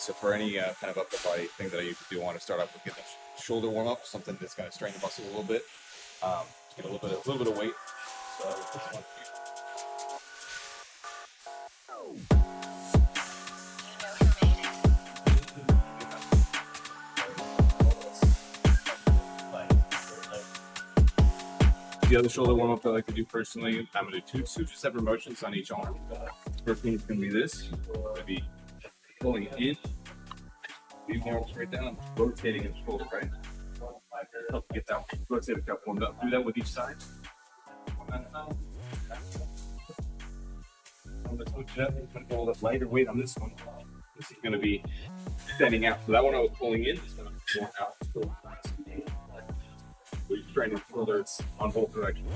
So for any kind of upper body thing that I usually do, want to start off with getting a shoulder warm up, something that's going to strain the muscles a little bit, get a little bit of weight. So this one. The other shoulder warm up that I like to do personally, I'm going to do two separate motions on each arm. First one is going to be this. I'm going to be pulling in, leaving arms right down, rotating in the shoulder, right? Help get that one. Rotate a cup warmed up. Do that with each side. I'm going to switch it up. I'm going to go a little lighter weight on this one. This is going to be extending out. So that one I was pulling in, it's going to go out. We're straining the shoulders on both directions.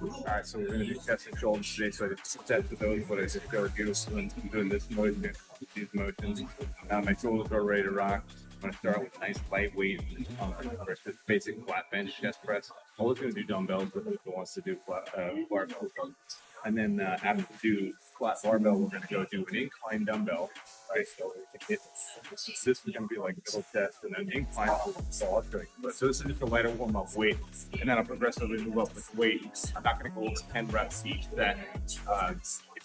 All right, so we're going to do chest and shoulders today. So I did set to those, but I just go do I'm doing this motion, these motions. Now my shoulders are ready to rock. I'm going to start with a nice lightweight just basic flat bench chest press. I'm always going to do dumbbells, but who wants to do flat barbell? And then after we do flat barbell, we're going to go do an incline dumbbell. Right, so this is going to be like middle chest and then incline. So this is just a lighter warm up weight, and then I'll progressively move up with weight. I'm not going to go over 10 reps each set. If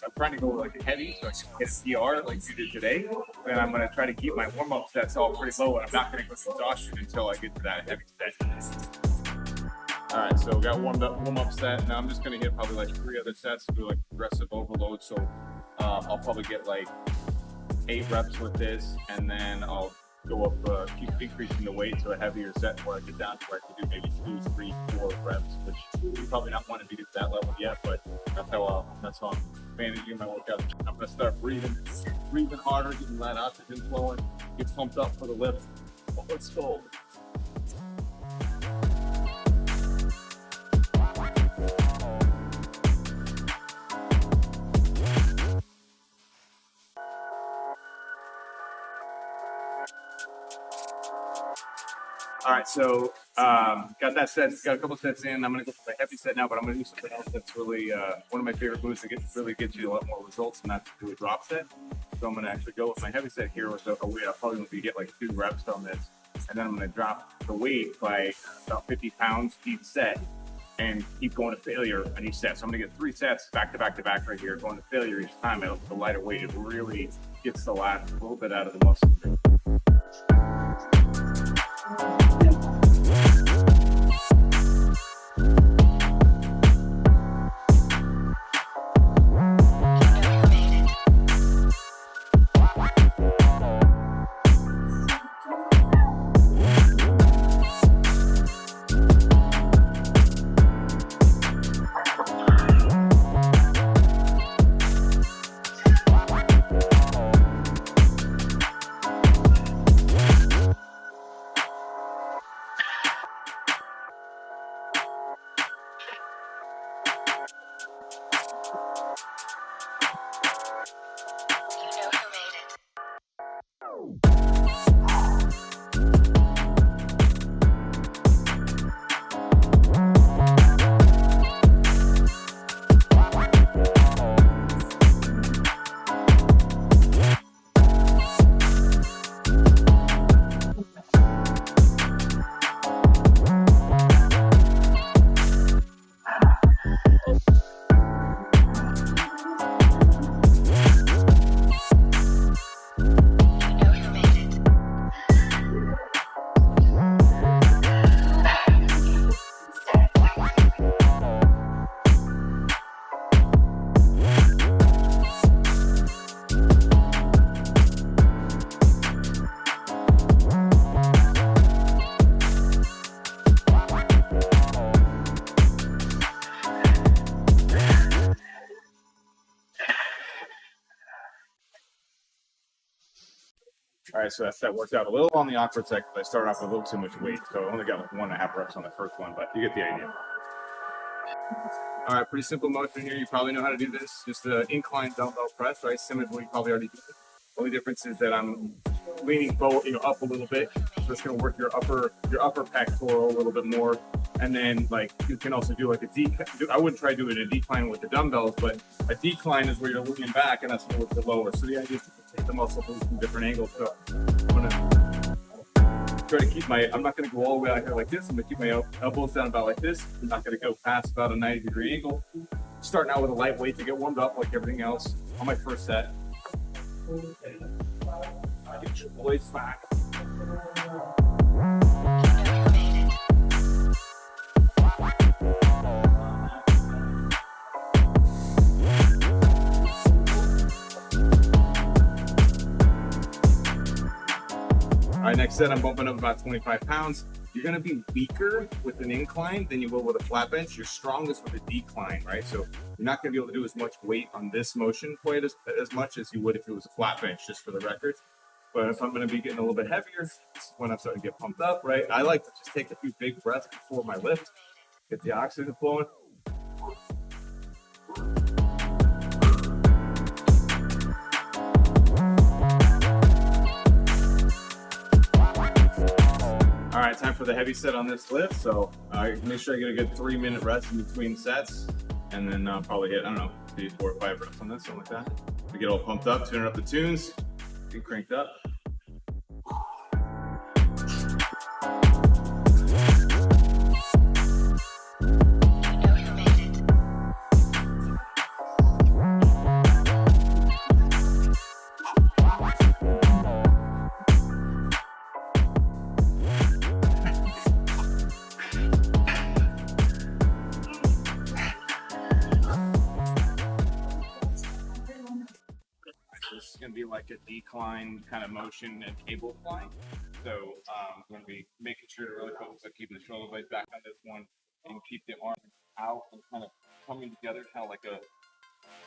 I'm trying to go like heavy, so I can hit a PR like you did today, then I'm going to try to keep my warm up sets all pretty low, and I'm not going to go to exhaustion until I get to that heavy set. All right, so we got warm up set. Now I'm just going to hit probably like 3 other sets, do like progressive overload. So I'll probably get like 8 reps with this, and then I'll go up, keep increasing the weight to a heavier set where I get down to where I can do maybe 2, 3, 4 reps, which you probably not want to be at that level yet, but that's how I'm managing my workout. I'm going to start breathing harder, getting that oxygen flowing, get pumped up for the lift. Oh, let's go. All right, so got that set, got a couple sets in. I'm going to go for the heavy set now, but I'm going to do something else that's really one of my favorite moves that really gets you a lot more results, and that's to do a drop set. So I'm going to actually go with my heavy set here with a weight. I'll probably going to get like 2 reps on this, and then I'm going to drop the weight by about 50 pounds each set and keep going to failure on each set. So I'm going to get 3 sets back to back to back right here, going to failure each time. The lighter weight, it really gets the last little bit out of the muscle. All right, so that worked out a little on the awkward side because I started off with a little too much weight. So I only got like 1.5 reps on the first one, but you get the idea. All right, pretty simple motion here. You probably know how to do this. Just the incline dumbbell press, right? Similar to what you probably already did. The only difference is that I'm leaning forward, up a little bit. So it's going to work your upper pectoral a little bit more. And then like you can also do like a decline. I wouldn't try doing a decline with the dumbbells, but a decline is where you're leaning back, and that's going to work the lower. So the idea is to take the muscle from different angles. So I'm going to try to keep I'm not going to go all the way out here like this. I'm going to keep my elbows down about like this. I'm not going to go past about a 90-degree angle. Starting out with a light weight to get warmed up like everything else on my first set. Get your boys back. All right, next set, I'm bumping up about 25 pounds. You're gonna be weaker with an incline than you will with a flat bench. You're strongest with a decline, right? So you're not gonna be able to do as much weight on this motion quite as much as you would if it was a flat bench, just for the record. But if I'm gonna be getting a little bit heavier, this is when I'm starting to get pumped up, right? I like to just take a few big breaths before my lift, get the oxygen flowing. All right, time for the heavy set on this lift. So make sure I get a good 3-minute rest in between sets, and then probably hit, I don't know, maybe 4 or 5 reps on this, something like that. We get all pumped up, tuning up the tunes, get cranked up. This is going to be like a decline kind of motion and cable flying. So I'm going to be making sure to really focus on keeping the shoulder blades back on this one and keep the arms out and kind of coming together, kind of like a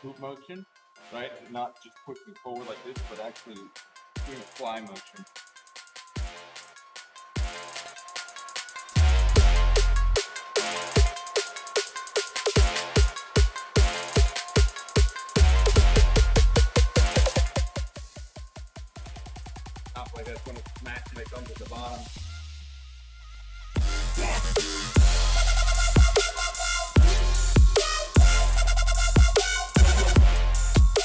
hoop motion, right? Not just pushing forward like this, but actually doing a fly motion. Like that's going to smash my thumbs at the bottom.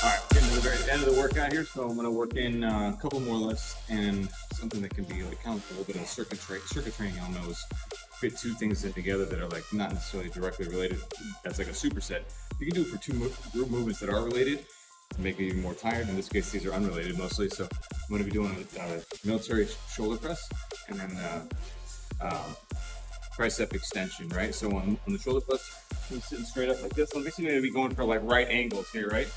All right, getting to the very end of the workout here, so I'm going to work in a couple more lifts and something that can be like kind of a little bit of circuit training. I'll know is fit 2 things in together that are like not necessarily directly related. That's like a superset. You can do it for 2 group movements that are related to make me even more tired. In this case, these are unrelated mostly. So I'm going to be doing a military shoulder press and then tricep extension, right? So on the shoulder press, I'm sitting straight up like this. I'm basically going to be going for like right angles here, right?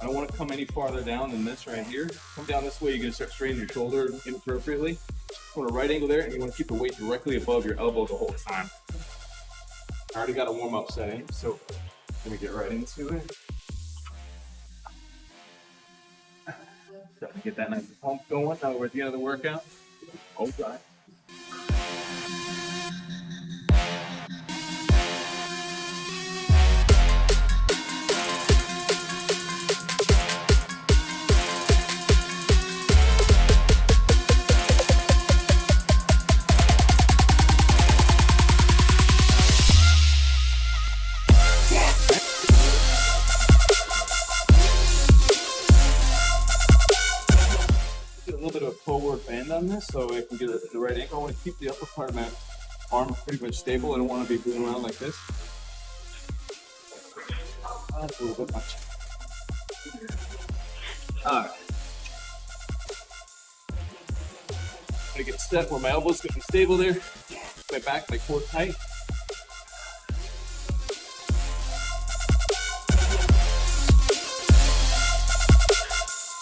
I don't want to come any farther down than this right here. Come down this way, you're going to start straining your shoulder inappropriately. Want a right angle there, and you want to keep the weight directly above your elbow the whole time. I already got a warm-up setting, so let me get right into it. Starting to get that nice pump going. Now we're at the end of the workout. Hold tight. Forward bend on this so I can get the right angle. I want to keep the upper part of my arm pretty much stable. I don't want to be moving around like this. That's a little bit much. Alright. I'm gonna get set where my elbows can be stable there. My back, my core tight.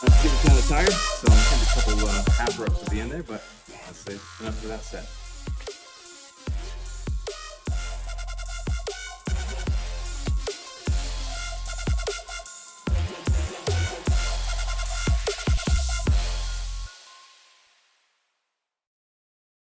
I'm getting kind of tired, so I'm going to do a couple half reps at the end there, but that's enough for that set.